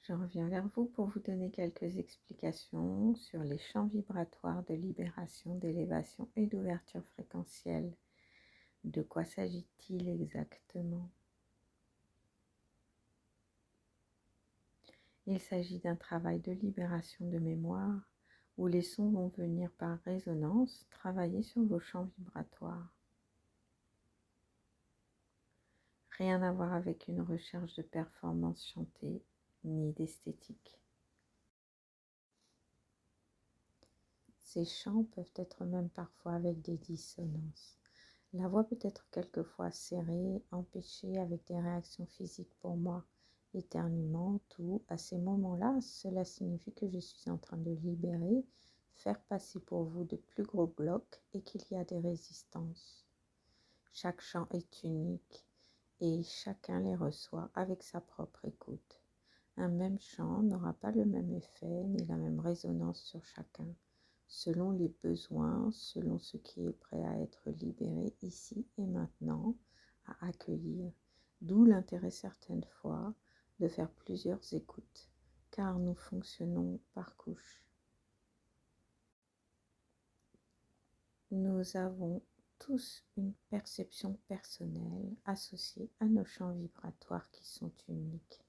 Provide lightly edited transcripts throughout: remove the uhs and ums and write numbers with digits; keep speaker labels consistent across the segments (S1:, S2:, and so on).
S1: Je reviens vers vous pour vous donner quelques explications sur les champs vibratoires de libération, d'élévation et d'ouverture fréquentielle. De quoi s'agit-il exactement? Il s'agit d'un travail de libération de mémoire où les sons vont venir par résonance travailler sur vos champs vibratoires. Rien à voir avec une recherche de performance chantée ni d'esthétique. Ces chants peuvent être même parfois avec des dissonances. La voix peut être quelquefois serrée, empêchée avec des réactions physiques pour moi, éternuantes ou à ces moments-là, cela signifie que je suis en train de libérer, faire passer pour vous de plus gros blocs et qu'il y a des résistances. Chaque chant est unique et chacun les reçoit avec sa propre écoute. Un même chant n'aura pas le même effet ni la même résonance sur chacun, selon les besoins, selon ce qui est prêt à être libéré ici et maintenant, à accueillir. D'où l'intérêt certaines fois de faire plusieurs écoutes, car nous fonctionnons par couches. Nous avons tous une perception personnelle associée à nos champs vibratoires qui sont uniques.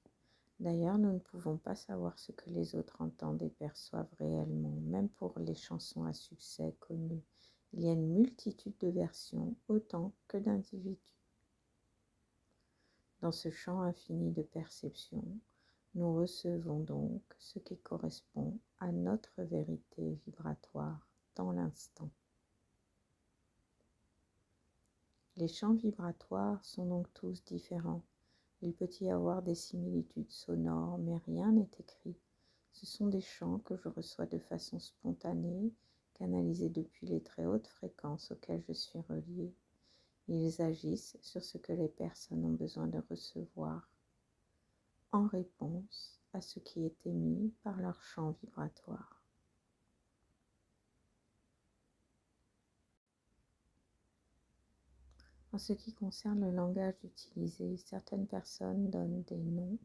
S1: D'ailleurs, nous ne pouvons pas savoir ce que les autres entendent et perçoivent réellement, même pour les chansons à succès connues. Il y a une multitude de versions, autant que d'individus. Dans ce champ infini de perception, nous recevons donc ce qui correspond à notre vérité vibratoire dans l'instant. Les champs vibratoires sont donc tous différents. Il peut y avoir des similitudes sonores, mais rien n'est écrit. Ce sont des chants que je reçois de façon spontanée, canalisés depuis les très hautes fréquences auxquelles je suis reliée. Ils agissent sur ce que les personnes ont besoin de recevoir en réponse à ce qui est émis par leur champ vibratoire. En ce qui concerne le langage utilisé, certaines personnes donnent des noms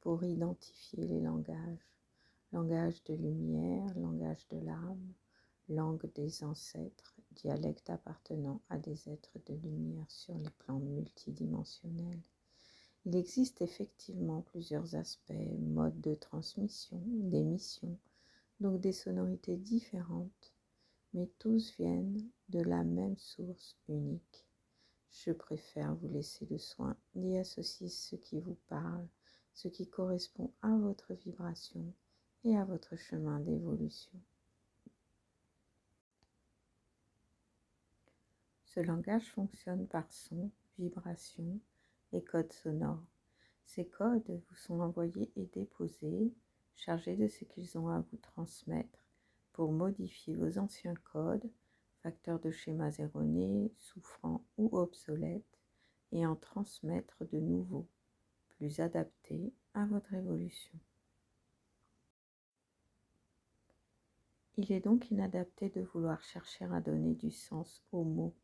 S1: pour identifier les langages. Langage de lumière, langage de l'âme, langue des ancêtres, dialecte appartenant à des êtres de lumière sur les plans multidimensionnels. Il existe effectivement plusieurs aspects, modes de transmission, d'émission, donc des sonorités différentes, mais tous viennent de la même source unique. Je préfère vous laisser le soin d'y associer ce qui vous parle, ce qui correspond à votre vibration et à votre chemin d'évolution. Ce langage fonctionne par son, vibration et codes sonores. Ces codes vous sont envoyés et déposés, chargés de ce qu'ils ont à vous transmettre pour modifier vos anciens codes, facteurs de schémas erronés, souffrants ou obsolètes, et en transmettre de nouveaux, plus adaptés à votre évolution. Il est donc inadapté de vouloir chercher à donner du sens aux mots,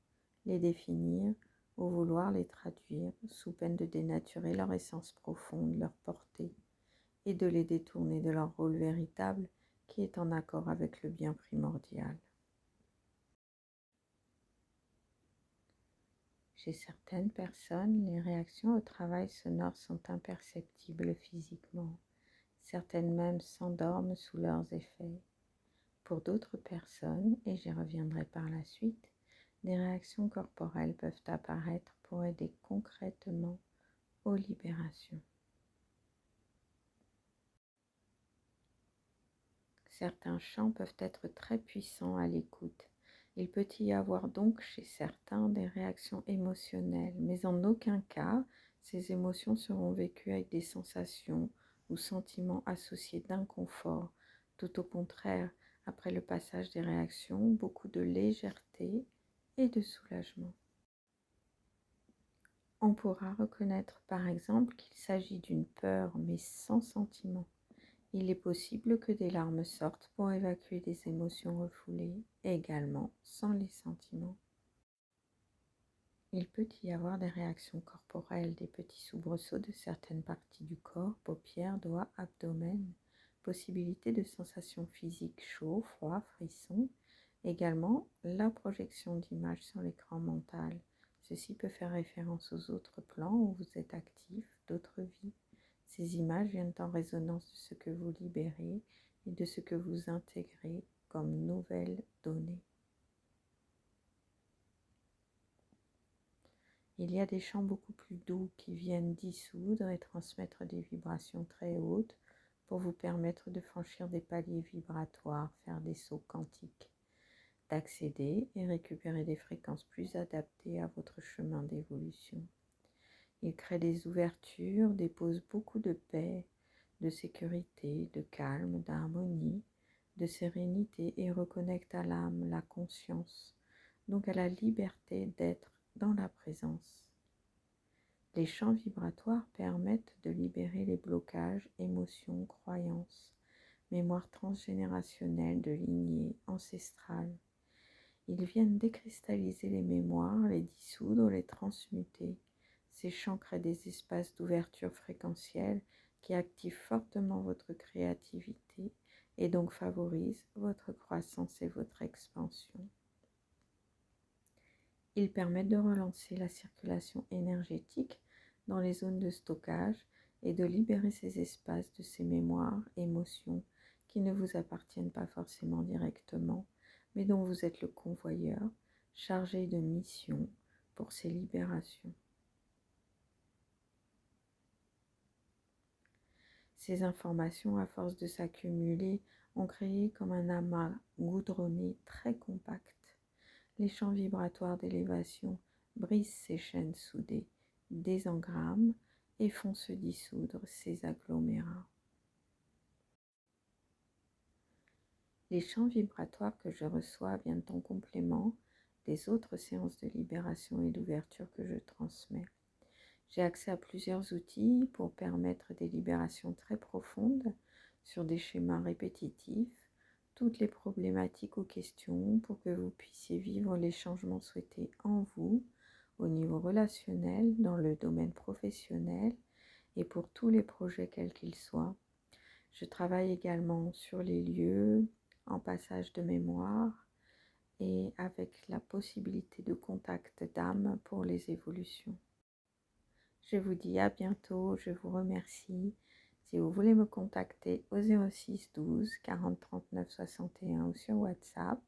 S1: les définir ou vouloir les traduire sous peine de dénaturer leur essence profonde, leur portée, et de les détourner de leur rôle véritable qui est en accord avec le bien primordial. Chez certaines personnes, les réactions au travail sonore sont imperceptibles physiquement. Certaines même s'endorment sous leurs effets. Pour d'autres personnes, et j'y reviendrai par la suite, des réactions corporelles peuvent apparaître pour aider concrètement aux libérations. Certains chants peuvent être très puissants à l'écoute. Il peut y avoir donc chez certains des réactions émotionnelles, mais en aucun cas ces émotions seront vécues avec des sensations ou sentiments associés d'inconfort. Tout au contraire, après le passage des réactions, beaucoup de légèreté et de soulagement. On pourra reconnaître par exemple qu'il s'agit d'une peur mais sans sentiment. Il est possible que des larmes sortent pour évacuer des émotions refoulées, également sans les sentiments. Il peut y avoir des réactions corporelles, des petits soubresauts de certaines parties du corps, paupières, doigts, abdomen, possibilité de sensations physiques chaud, froid, frissons, également la projection d'images sur l'écran mental. Ceci peut faire référence aux autres plans où vous êtes actif, d'autres vies. Ces images viennent en résonance de ce que vous libérez et de ce que vous intégrez comme nouvelles données. Il y a des champs beaucoup plus doux qui viennent dissoudre et transmettre des vibrations très hautes pour vous permettre de franchir des paliers vibratoires, faire des sauts quantiques, d'accéder et récupérer des fréquences plus adaptées à votre chemin d'évolution. Il crée des ouvertures, dépose beaucoup de paix, de sécurité, de calme, d'harmonie, de sérénité et reconnecte à l'âme, la conscience, donc à la liberté d'être dans la présence. Les champs vibratoires permettent de libérer les blocages, émotions, croyances, mémoires transgénérationnelles de lignées ancestrales. Ils viennent décristalliser les mémoires, les dissoudre, les transmuter. Ces champs créent des espaces d'ouverture fréquentielle qui activent fortement votre créativité et donc favorisent votre croissance et votre expansion. Ils permettent de relancer la circulation énergétique dans les zones de stockage et de libérer ces espaces de ces mémoires, émotions qui ne vous appartiennent pas forcément directement, mais dont vous êtes le convoyeur, chargé de mission pour ces libérations. Ces informations, à force de s'accumuler, ont créé comme un amas goudronné très compact. Les champs vibratoires d'élévation brisent ces chaînes soudées, désengramment et font se dissoudre ces agglomérats. Les champs vibratoires que je reçois viennent en complément des autres séances de libération et d'ouverture que je transmets. J'ai accès à plusieurs outils pour permettre des libérations très profondes sur des schémas répétitifs, toutes les problématiques ou questions pour que vous puissiez vivre les changements souhaités en vous, au niveau relationnel, dans le domaine professionnel et pour tous les projets quels qu'ils soient. Je travaille également sur les lieux, en passage de mémoire et avec la possibilité de contact d'âme pour les évolutions. Je vous dis à bientôt, je vous remercie. Si vous voulez me contacter au 06 12 40 39 61 ou sur WhatsApp.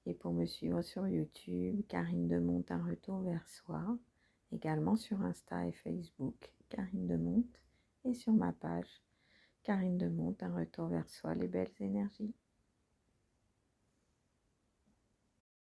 S1: Et pour me suivre sur YouTube, Karine Demonte, un retour vers soi. Également sur Insta et Facebook, Karine Demonte. Et sur ma page, Karine Demonte, un retour vers soi, les belles énergies.